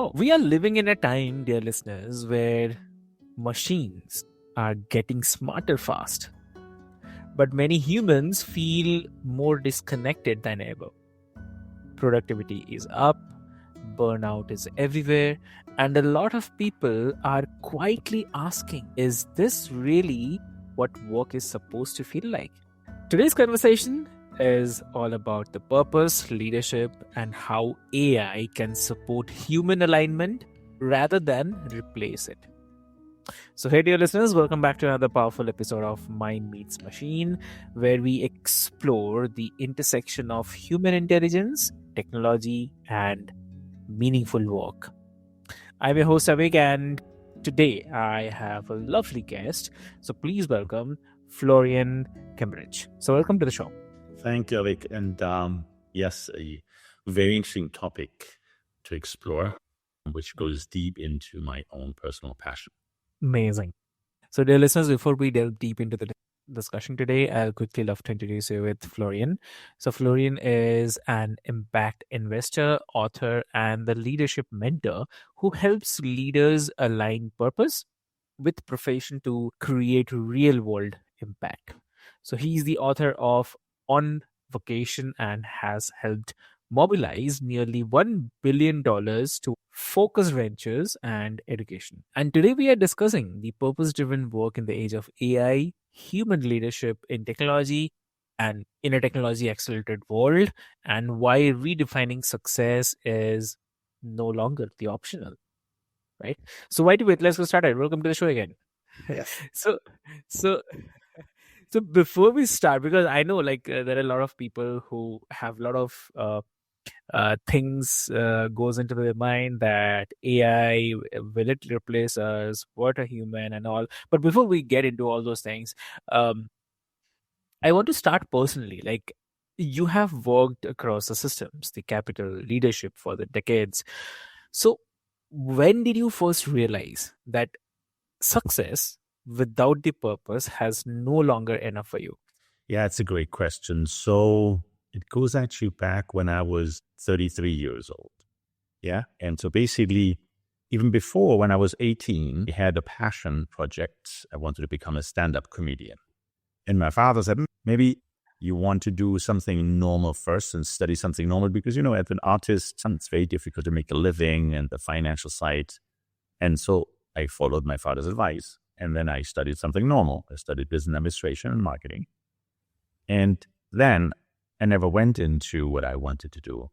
Now, we are living in a time, dear listeners, where machines are getting smarter fast, but many humans feel more disconnected than ever. Productivity is up, burnout is everywhere, and a lot of people are quietly asking, is this really what work is supposed to feel like? Today's conversation is all about the purpose, leadership, and how AI can support human alignment rather than replace it. So, hey, dear listeners, welcome back to another powerful episode of Mind Meets Machine, where we explore the intersection of human intelligence, technology, and meaningful work. I'm your host, Avik, and today I have a lovely guest. So, please welcome Florian Cambridge. So, welcome to the show. Thank you, Avik. And yes, a very interesting topic to explore, which goes deep into my own personal passion. Amazing. So, dear listeners, before we delve deep into the discussion today, I'll quickly love to introduce you with Florian. So, Florian is an impact investor, author, and the leadership mentor who helps leaders align purpose with profession to create real world impact. So, he's the author of On Vocation and has helped mobilize nearly $1 billion to focus ventures and education. And today we are discussing the purpose driven work in the age of AI, human leadership in technology, and in a technology accelerated world, and why redefining success is no longer the optional. Right? So, why do we wait? Let's get started. Welcome to the show again. Yes. So, so so before we start, because I know there are a lot of people who have a lot of things goes into their mind that AI, will it replace us? What a human and all. But before we get into all those things, I want to start personally. Like, you have worked across the systems, the capital, leadership for the decades. So when did you first realize that success without the purpose has no longer enough for you? Yeah, it's a great question. So it goes actually back when I was 33 years old. Yeah. And so basically, even before when I was 18, I had a passion project. I wanted to become a stand-up comedian. And my father said, maybe you want to do something normal first and study something normal because, as an artist, it's very difficult to make a living and the financial side. And so I followed my father's advice. And then I studied something normal. I studied business administration and marketing. And then I never went into what I wanted to do.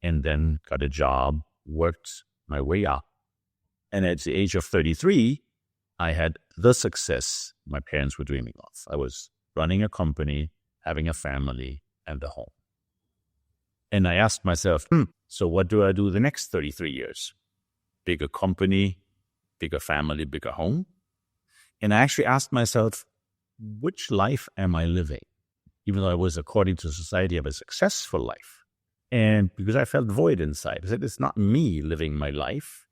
And then got a job, worked my way up. And at the age of 33, I had the success my parents were dreaming of. I was running a company, having a family, and a home. And I asked myself, so what do I do the next 33 years? Bigger company, bigger family, bigger home? And I actually asked myself, which life am I living? Even though I was, according to society, have a successful life. And because I felt void inside, I said, it's not me living my life.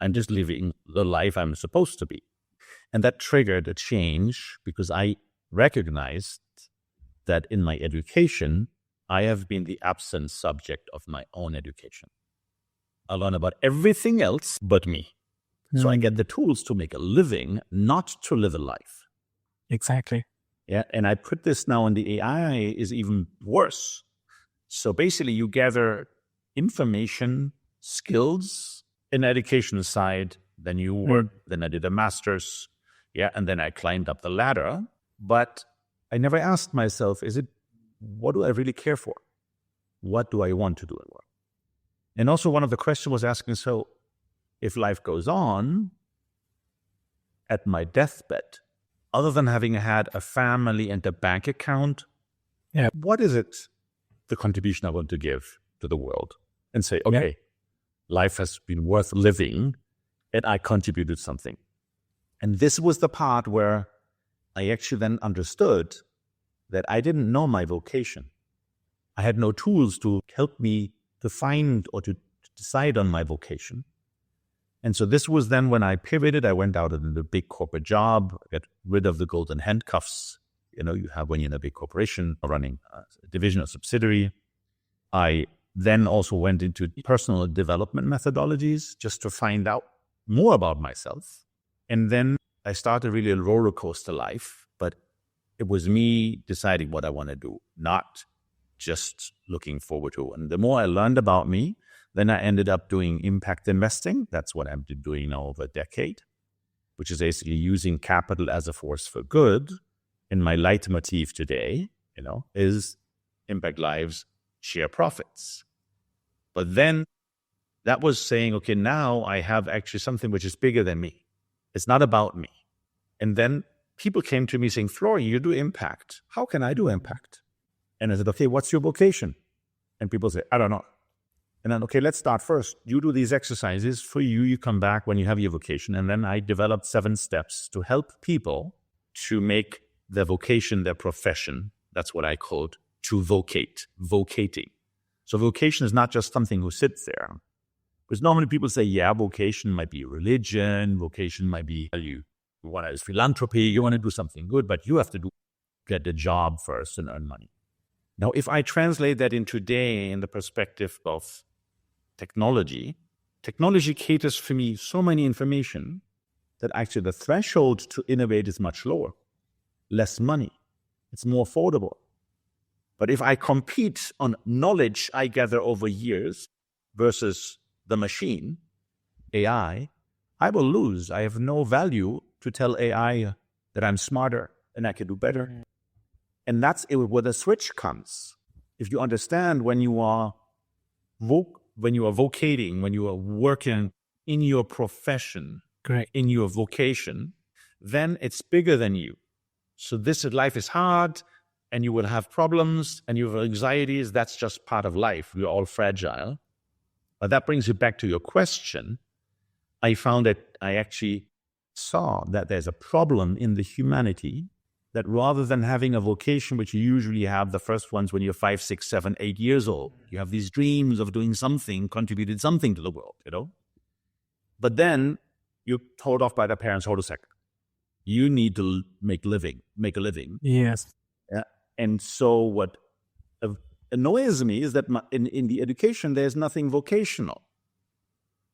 I'm just living the life I'm supposed to be. And that triggered a change because I recognized that in my education, I have been the absent subject of my own education. I learn about everything else but me. So I get the tools to make a living, not to live a life. Exactly. Yeah, and I put this now in the AI is even worse. So basically you gather information, skills in the education side, then you work, then I did a master's, and then I climbed up the ladder. But I never asked myself, what do I really care for? What do I want to do at work? And also one of the questions was asking, so if life goes on, at my deathbed, other than having had a family and a bank account, what is it, the contribution I want to give to the world? And say, okay, life has been worth living, and I contributed something. And this was the part where I actually then understood that I didn't know my vocation. I had no tools to help me to find or to decide on my vocation. And so this was then when I pivoted. I went out into the big corporate job, got rid of the golden handcuffs, you have when you're in a big corporation running a division or subsidiary. I Then also went into personal development methodologies just to find out more about myself. And then I started really a roller coaster life, but it was me deciding what I want to do, not just looking forward to. And the more I learned about me, then I ended up doing impact investing. That's what I've been doing now over a decade, which is basically using capital as a force for good. And my leitmotif today, is impact lives, share profits. But then that was saying, okay, now I have actually something which is bigger than me. It's not about me. And then people came to me saying, Florian, you do impact. How can I do impact? And I said, okay, what's your vocation? And people say, I don't know. And then, okay, let's start first. You do these exercises. For you, you come back when you have your vocation. And then I developed 7 steps to help people to make their vocation their profession. That's what I called to vocating. So vocation is not just something who sits there. Because normally people say, yeah, vocation might be religion, vocation might be you want to do philanthropy, you want to do something good, but you have to get the job first and earn money. Now, if I translate that in today in the perspective of technology caters for me so many information that actually the threshold to innovate is much lower, less money, it's more affordable. But if I compete on knowledge I gather over years versus the machine, AI, I will lose. I have no value to tell AI that I'm smarter and I can do better. And that's where the switch comes. If you understand when you are vocating, when you are working in your profession, Correct. in your vocation, then it's bigger than you. So life is hard, and you will have problems, and you have anxieties. That's just part of life. We're all fragile. But that brings you back to your question. I found that I actually saw that there's a problem in the humanity that rather than having a vocation, which you usually have the first ones when you're 5, 6, 7, 8 years old, you have these dreams of doing something, contributed something to the world, But then you're told off by the parents, hold a second. You need to make a living. Yes. Yeah. And so what annoys me is that in the education, there's nothing vocational.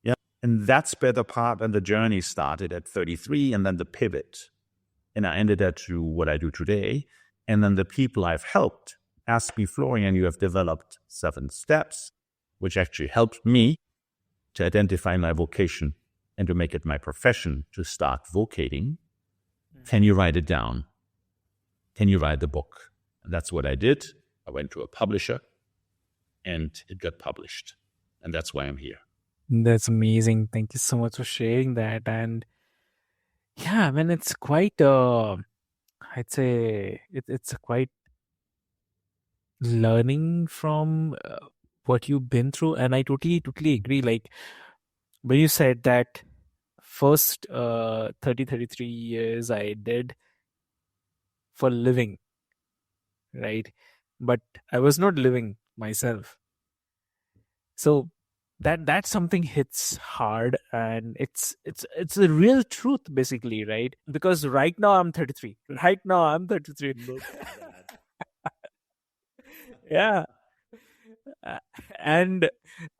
Yeah. And that's where the part and the journey started at 33, and then the pivot. And I ended up to what I do today. And then the people I've helped asked me, Florian, you have developed 7 steps, which actually helped me to identify my vocation and to make it my profession to start vocating. Can you write it down? Can you write the book? And that's what I did. I went to a publisher and it got published. And that's why I'm here. That's amazing. Thank you so much for sharing that. And yeah, I mean, it's quite, I'd say it's a quite learning from what you've been through. And I totally agree. Like when you said that first 33 years I did for living, right? But I was not living myself. So that something hits hard, and it's a real truth basically, right? Because right now I'm 33. Yeah. And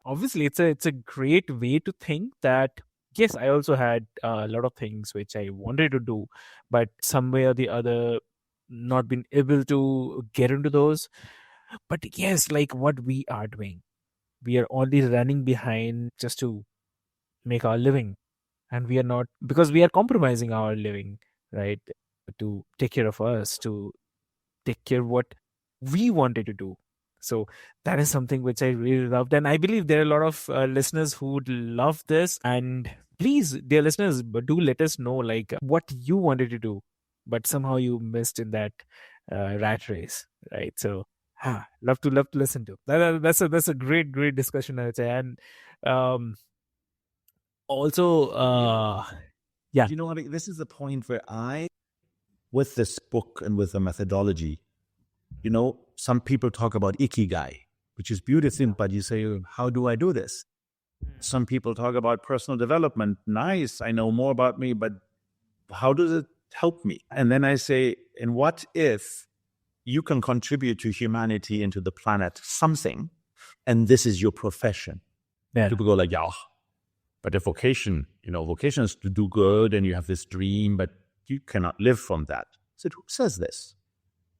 obviously it's a great way to think that yes, I also had a lot of things which I wanted to do, but some way or the other not been able to get into those. But yes, like what we are doing, we are only running behind just to make our living, and we are not, because we are compromising our living, right, to take care of us, to take care of what we wanted to do. So that is something which I really loved, and I believe there are a lot of listeners who would love this. And please, dear listeners, but do let us know like what you wanted to do but somehow you missed in that rat race, right? So love to listen to that. That's a great discussion, I would say. And also yeah, You know what? This is the point where with this book and with the methodology, some people talk about ikigai, which is beautiful, but you say, how do I do this? Some people talk about personal development. Nice, I know more about me, but how does it help me? And then I say, and what if you can contribute to humanity and to the planet something, and this is your profession. Yeah. People go like, yeah, but the vocation, vocation is to do good and you have this dream, but you cannot live from that. I said, who says this?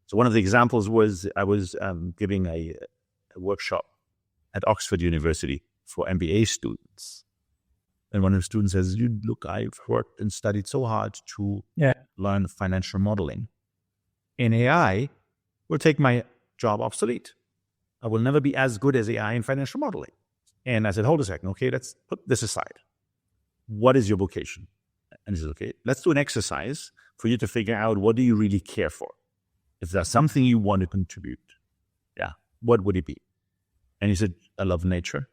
So one of the examples was I was giving a workshop at Oxford University for MBA students. And one of the students says, look, I've worked and studied so hard to learn financial modeling. And AI will take my job obsolete. I will never be as good as AI in financial modeling. And I said, hold a second. Okay, let's put this aside. What is your vocation? And he said, okay, let's do an exercise for you to figure out what do you really care for? If there's something you want to contribute, what would it be? And he said, I love nature.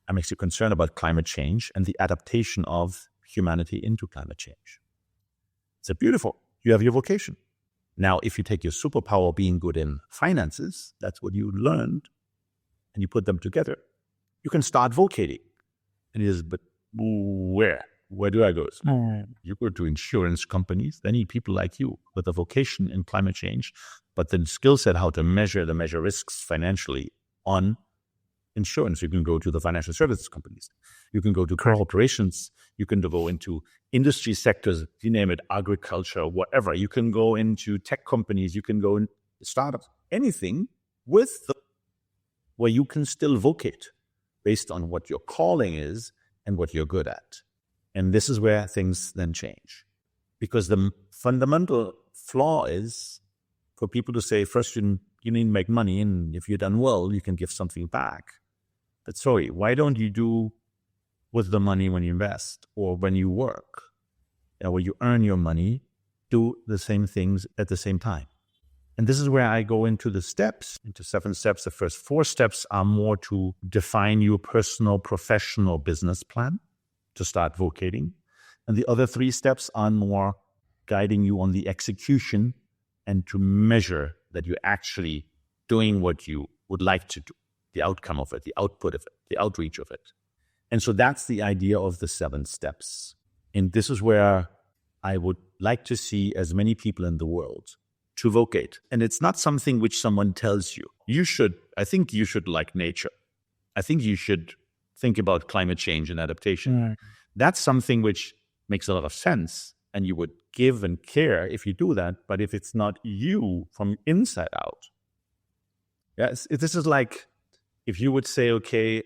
I'm actually concerned about climate change and the adaptation of humanity into climate change. I said, beautiful. You have your vocation. Now, if you take your superpower being good in finances, that's what you learned, and you put them together, you can start vocating. And he says, but where? Where do I go? You go to insurance companies. They need people like you with a vocation in climate change, but the skill set how to measure risks financially on insurance. You can go to the financial services companies. You can go to corporations. You can go into industry sectors, you name it, agriculture, whatever. You can go into tech companies. You can go in startups, anything where you can still vocate based on what your calling is and what you're good at. And this is where things then change. Because the fundamental flaw is for people to say, first, you need to make money, and if you've done well, you can give something back. But sorry, why don't you do with the money when you invest or when you work, where you earn your money, do the same things at the same time? And this is where I go into the steps, into 7 steps. The first 4 steps are more to define your personal, professional business plan to start vocating. And the other 3 steps are more guiding you on the execution and to measure that you're actually doing what you would like to do, the outcome of it, the output of it, the outreach of it. And so that's the idea of the 7 steps. And this is where I would like to see as many people in the world to vocate. And it's not something which someone tells you. I think you should like nature. I think you should think about climate change and adaptation. That's something which makes a lot of sense. And you would give and care if you do that. But if it's not you from inside out, this is like if you would say, okay,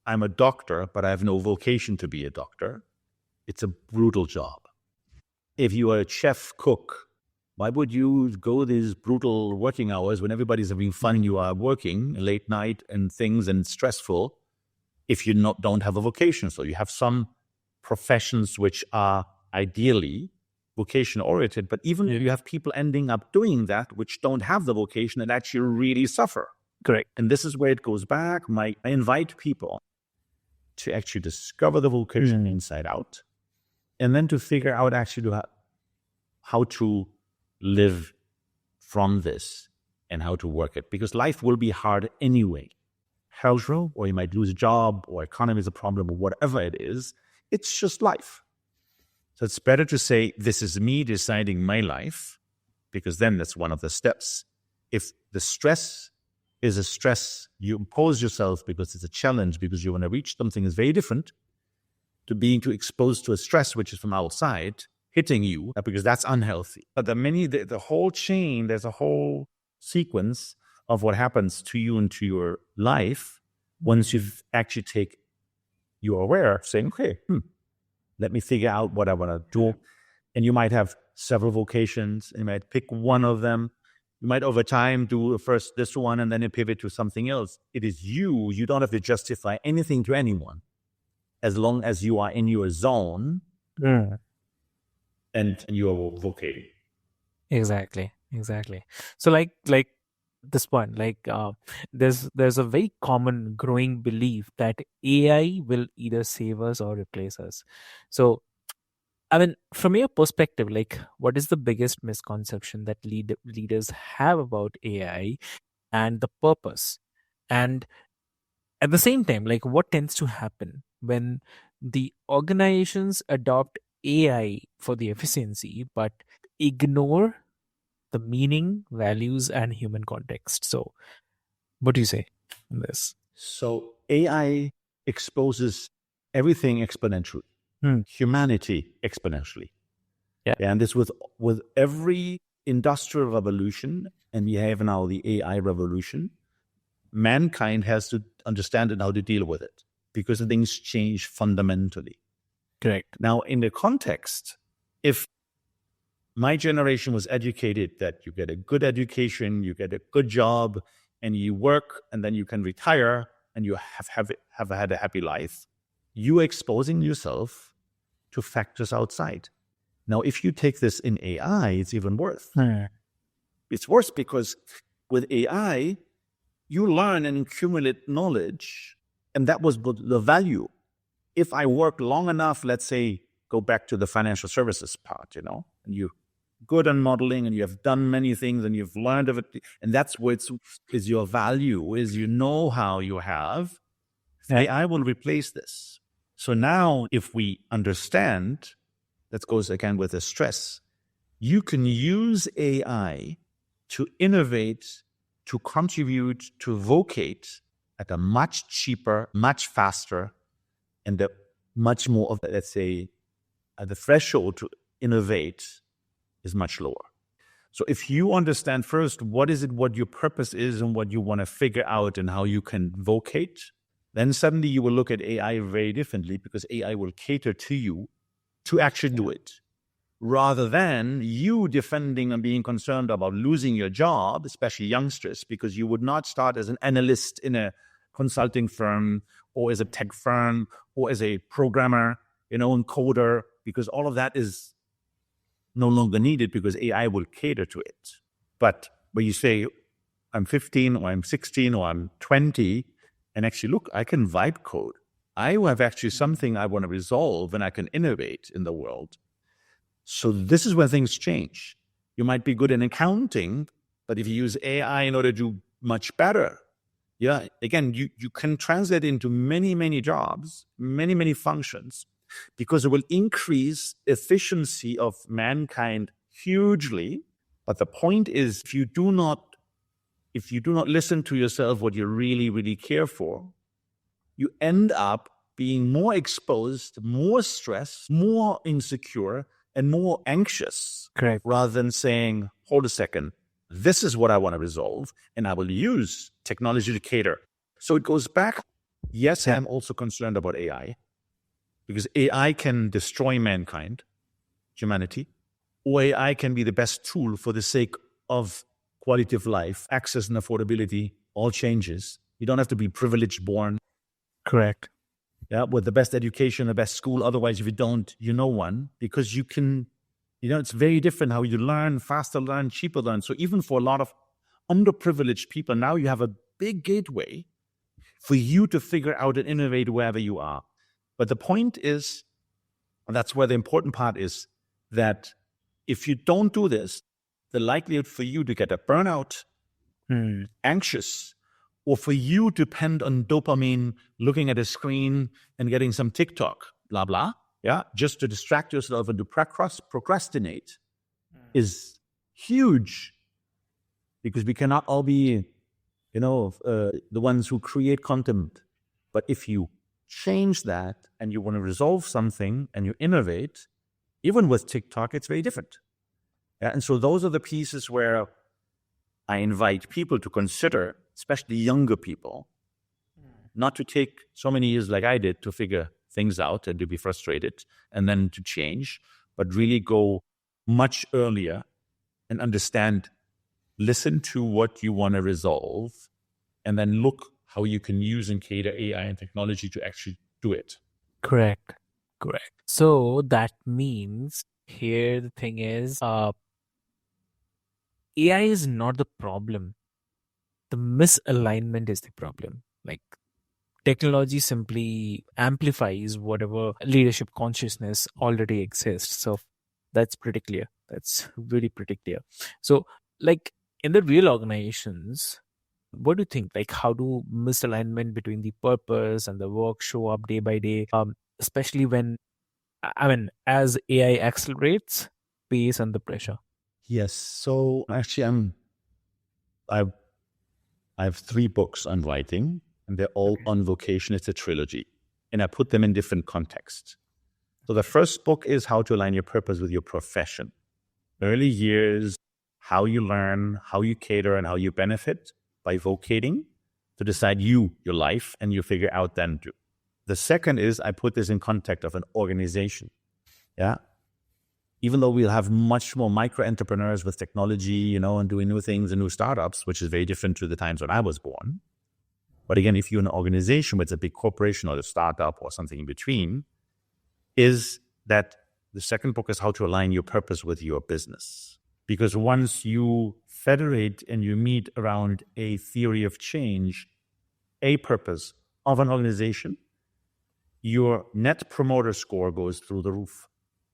I'm a doctor, but I have no vocation to be a doctor. It's a brutal job. If you are a chef cook, why would you go these brutal working hours when everybody's having fun? You are working late night and things and stressful if you don't have a vocation. So you have some professions which are ideally vocation oriented, but even if you have people ending up doing that which don't have the vocation and actually really suffer. Correct. And this is where it goes back. I invite people to actually discover the vocation inside out and then to figure out actually how to live from this and how to work it, because life will be hard anyway. Health, or you might lose a job, or economy is a problem, or whatever it is. It's just life. So it's better to say, this is me deciding my life, because then that's one of the steps. If the stress is a stress you impose yourself because it's a challenge, because you want to reach something, is very different to being too exposed to a stress which is from outside hitting you, because that's unhealthy. But the whole chain, there's a whole sequence of what happens to you and to your life once you've actually you're aware, saying, okay, let me figure out what I want to do. And you might have several vocations, and you might pick one of them. You might over time do first this one and then you pivot to something else. It is you. You don't have to justify anything to anyone as long as you are in your zone and you are vocating. Exactly. So like this point, there's a very common growing belief that AI will either save us or replace us. So I mean, from your perspective, what is the biggest misconception that leaders have about AI and the purpose? And at the same time, what tends to happen when the organizations adopt AI for the efficiency, but ignore the meaning, values, and human context? So what do you say? in this? So AI exposes everything exponentially, humanity exponentially. Yeah. And this with every industrial revolution, and we have now the AI revolution, mankind has to understand and how to deal with it because things change fundamentally. Correct. Now, in the context, if my generation was educated that you get a good education, you get a good job, and you work, and then you can retire, and you have had a happy life, you are exposing yourself to factors outside. Now, if you take this in AI, it's even worse. It's worse because with AI, you learn and accumulate knowledge, and that was the value. If I work long enough, let's say, go back to the financial services part, and you're good on modeling, and you have done many things, and you've learned of it, and that's what is your value, is you know how you have. Yeah. AI will replace this. So now, if we understand, that goes again with the stress, you can use AI to innovate, to contribute, to vocate at a much cheaper, much faster, and a much more of, let's say, the threshold to innovate is much lower. So if you understand first what your purpose is and what you want to figure out and how you can vocate, then suddenly you will look at AI very differently because AI will cater to you to actually do it, rather than you defending and being concerned about losing your job, especially youngsters, because you would not start as an analyst in a consulting firm or as a tech firm or as a programmer, and coder, because all of that is no longer needed because AI will cater to it. But when you say, I'm 15 or I'm 16 or I'm 20, and actually, look, I can vibe code. I have actually something I want to resolve and I can innovate in the world. So this is where things change. You might be good in accounting, but if you use AI in order to do much better, again, you can translate into many, many jobs, many, many functions, because it will increase efficiency of mankind hugely. But the point is, if you do not listen to yourself, what you really, really care for, you end up being more exposed, more stressed, more insecure, and more anxious. Correct. Rather than saying, hold a second, this is what I want to resolve, and I will use technology to cater. So it goes back. Yes, I'm also concerned about AI, because AI can destroy mankind, humanity, or AI can be the best tool for the sake of quality of life, access and affordability, all changes. You don't have to be privileged born. Correct. Yeah, with the best education, the best school. Otherwise, if you don't, one, because you can, it's very different how you learn, faster learn, cheaper learn. So even for a lot of underprivileged people, now you have a big gateway for you to figure out and innovate wherever you are. But the point is, and that's where the important part is, that if you don't do this, the likelihood for you to get a burnout, anxious, or for you to depend on dopamine, looking at a screen and getting some TikTok, blah, blah, just to distract yourself and to procrastinate is huge, because we cannot all be, the ones who create content. But if you change that and you want to resolve something and you innovate, even with TikTok, it's very different. And so those are the pieces where I invite people to consider, especially younger people, not to take so many years like I did to figure things out and to be frustrated and then to change, but really go much earlier and understand, listen to what you want to resolve, and then look how you can use and cater AI and technology to actually do it. Correct. So that means here the thing is, AI is not the problem. The misalignment is the problem. Like, technology simply amplifies whatever leadership consciousness already exists. So that's pretty clear. That's really pretty clear. So, like, in the real organizations, what do you think? Like, how do misalignment between the purpose and the work show up day by day? Especially when, as AI accelerates pace and the pressure. Yes. So actually, I I have 3 books I'm writing, and they're all on vocation. It's a trilogy. And I put them in different contexts. So the first book is how to align your purpose with your profession. Early years, how you learn, how you cater, and how you benefit by vocating to decide your life, and you figure out then do. The second is I put this in context of an organization. Yeah. Even though we'll have much more micro entrepreneurs with technology, and doing new things and new startups, which is very different to the times when I was born. But again, if you're an organization, whether it's a big corporation or a startup or something in between, is that the second book is how to align your purpose with your business. Because once you federate and you meet around a theory of change, a purpose of an organization, your net promoter score goes through the roof.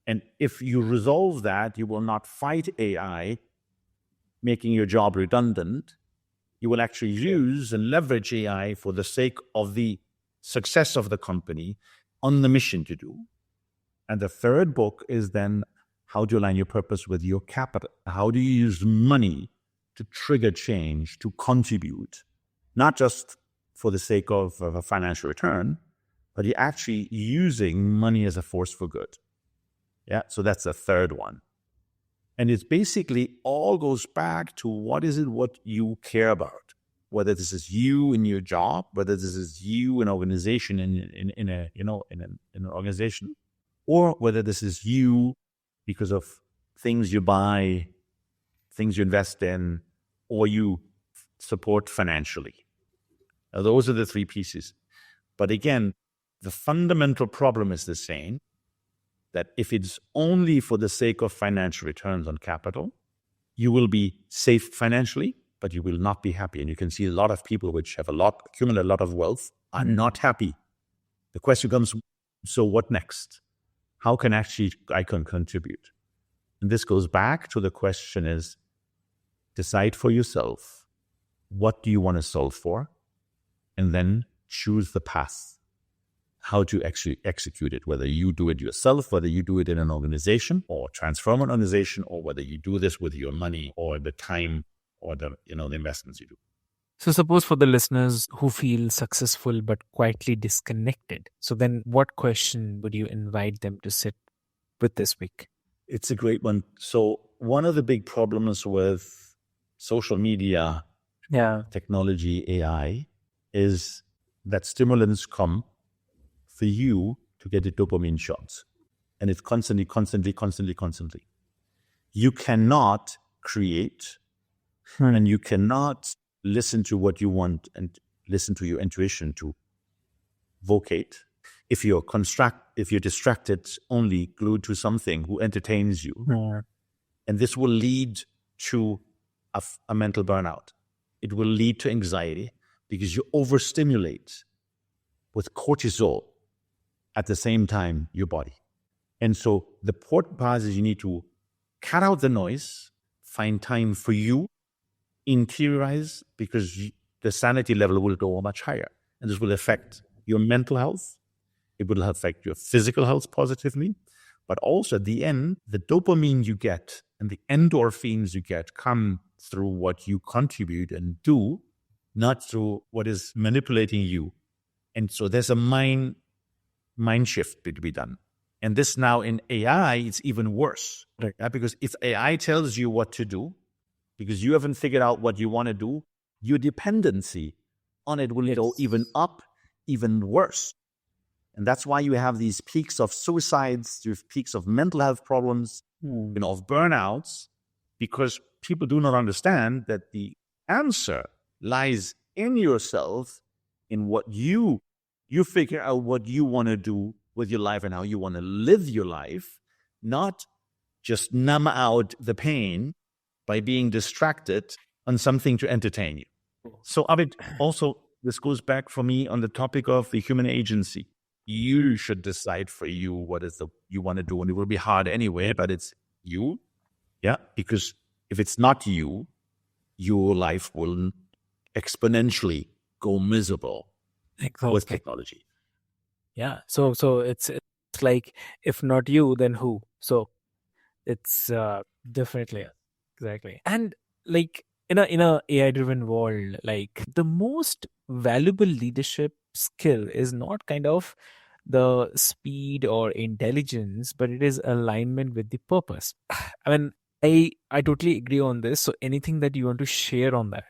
And if you resolve that, you will not fight AI, making your job redundant. You will actually use and leverage AI for the sake of the success of the company on the mission to do. And the third book is then how to align your purpose with your capital. How do you use money to trigger change, to contribute, not just for the sake of a financial return, but you're actually using money as a force for good. Yeah, so that's the third one. And it's basically all goes back to what you care about, whether this is you in your job, whether this is you in an organization in an organization, or whether this is you because of things you buy, things you invest in, or you support financially. Now, those are the 3 pieces. But again, the fundamental problem is the same, that if it's only for the sake of financial returns on capital, you will be safe financially, but you will not be happy. And you can see a lot of people which have accumulate a lot of wealth are not happy. The question comes, so what next? How can I contribute? And this goes back to the question is, decide for yourself, what do you want to solve for? And then choose the path, how to actually execute it, whether you do it yourself, whether you do it in an organization or transform an organization, or whether you do this with your money or the time or the investments you do. So suppose for the listeners who feel successful but quietly disconnected, so then what question would you invite them to sit with this week? It's a great one. So one of the big problems with social media, technology, AI, is that stimulants come for you to get the dopamine shots. And it's constantly. You cannot create and you cannot listen to what you want and listen to your intuition to vocate if you're distracted, only glued to something who entertains you. And this will lead to a mental burnout. It will lead to anxiety because you overstimulate with cortisol at the same time your body. And so the important part is you need to cut out the noise, find time for you, interiorize, because the sanity level will go much higher. And this will affect your mental health. It will affect your physical health positively. But also at the end, the dopamine you get and the endorphins you get come through what you contribute and do, not through what is manipulating you. And so there's a mind shift to be done. And this now in AI, it's even worse. Right? Because if AI tells you what to do, because you haven't figured out what you want to do, your dependency on it will go even up, even worse. And that's why you have these peaks of suicides, you have peaks of mental health problems, of burnouts, because people do not understand that the answer lies in yourself, in what you figure out what you want to do with your life and how you want to live your life, not just numb out the pain by being distracted on something to entertain you. So Abid, also, this goes back for me on the topic of the human agency. You should decide for you what is you want to do, and it will be hard anyway, but it's you. Yeah, because if it's not you, your life will exponentially go miserable with technology. Yeah. So it's like, if not you, then who? So it's definitely exactly. And like, in a AI driven world, like the most valuable leadership skill is not kind of the speed or intelligence, but it is alignment with the purpose. I mean, I totally agree on this. So anything that you want to share on that?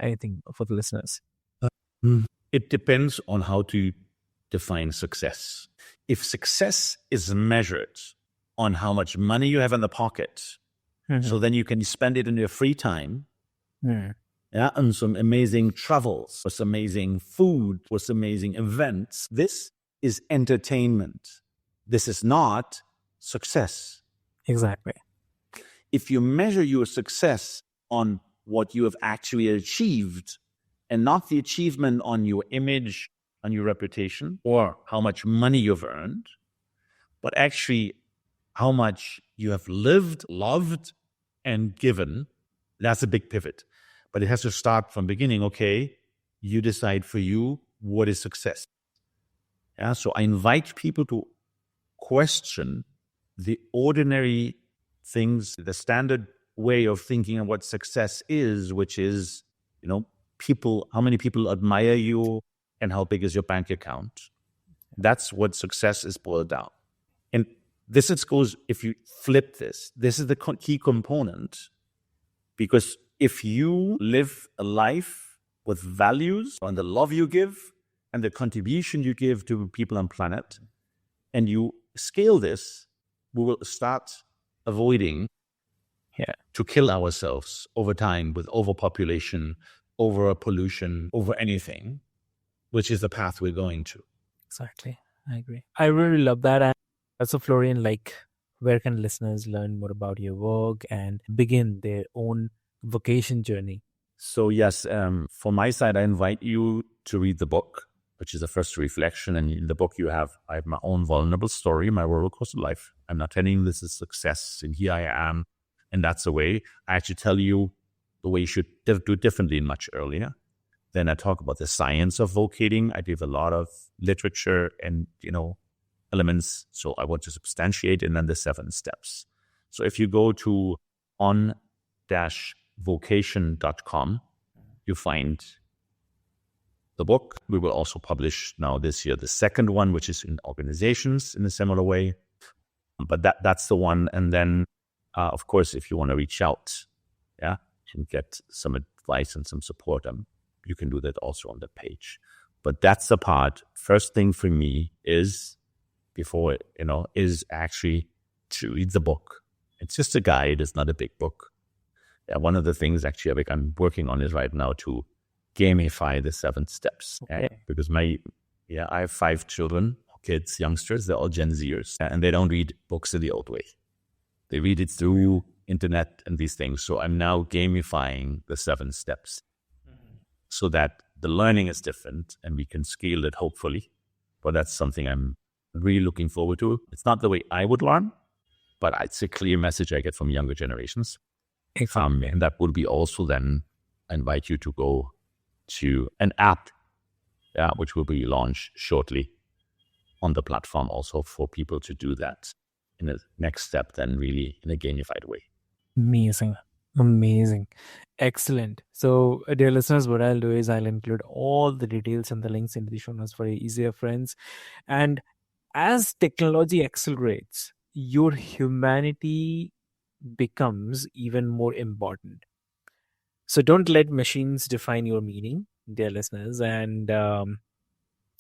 Anything for the listeners? It depends on how to define success. If success is measured on how much money you have in the pocket, so then you can spend it in your free time, on some amazing travels, with amazing food, with amazing events. This is entertainment. This is not success. Exactly. If you measure your success on what you have actually achieved and not the achievement on your image, on your reputation, or how much money you've earned, but actually how much you have lived, loved, and given, that's a big pivot. But it has to start from beginning. Okay, you decide for you what is success. Yeah, so I invite people to question the ordinary things, the standard way of thinking of what success is, which is, people, how many people admire you and how big is your bank account. That's what success is boiled down. And this goes, if you flip this is the key component, because if you live a life with values and the love you give and the contribution you give to people on planet, and you scale this, we will start avoiding to kill ourselves over time with overpopulation, over pollution, over anything, which is the path we're going to. Exactly. I agree. I really love that. And also, Florian, like, where can listeners learn more about your work and begin their own vocation journey? So yes, from my side, I invite you to read the book, which is the first reflection. And in the book, I have my own vulnerable story, my roller coaster life. I'm not telling you this is success, and here I am, and that's the way. I actually tell you the way you should do differently much earlier. Then I talk about the science of vocating. I give a lot of literature and, elements. So I want to substantiate, and then the 7 steps. So if you go to on-vocation.com, you find the book. We will also publish now this year the second one, which is in organizations in a similar way. But that's the one. And then, of course, if you want to reach out, and get some advice and some support, you can do that also on the page. But that's the part. First thing for me is, is actually to read the book. It's just a guide. It's not a big book. One of the things actually I'm working on is right now to gamify the 7 steps. Okay. Because I have 5 children, kids, youngsters. They're all Gen Zers, and they don't read books in the old way. They read it through internet and these things. So I'm now gamifying the 7 steps so that the learning is different and we can scale it, hopefully. But that's something I'm really looking forward to. It's not the way I would learn, but it's a clear message I get from younger generations. And that would be also then, I invite you to go to an app, which will be launched shortly on the platform also for people to do that in the next step, then really in a gamified way. Amazing. Excellent. So, dear listeners, what I'll do is I'll include all the details and the links in the show notes for your easier friends. And as technology accelerates, your humanity becomes even more important. So don't let machines define your meaning, dear listeners. And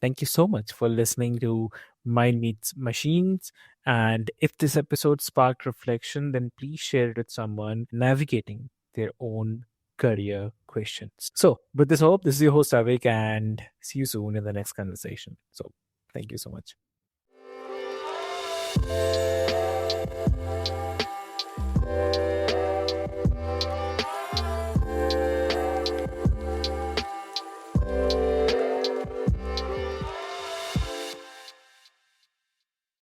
thank you so much for listening to Mind Meets Machines. And if this episode sparked reflection, then please share it with someone navigating their own career questions. So with this hope, this is your host Avik, and see you soon in the next conversation. So thank you so much.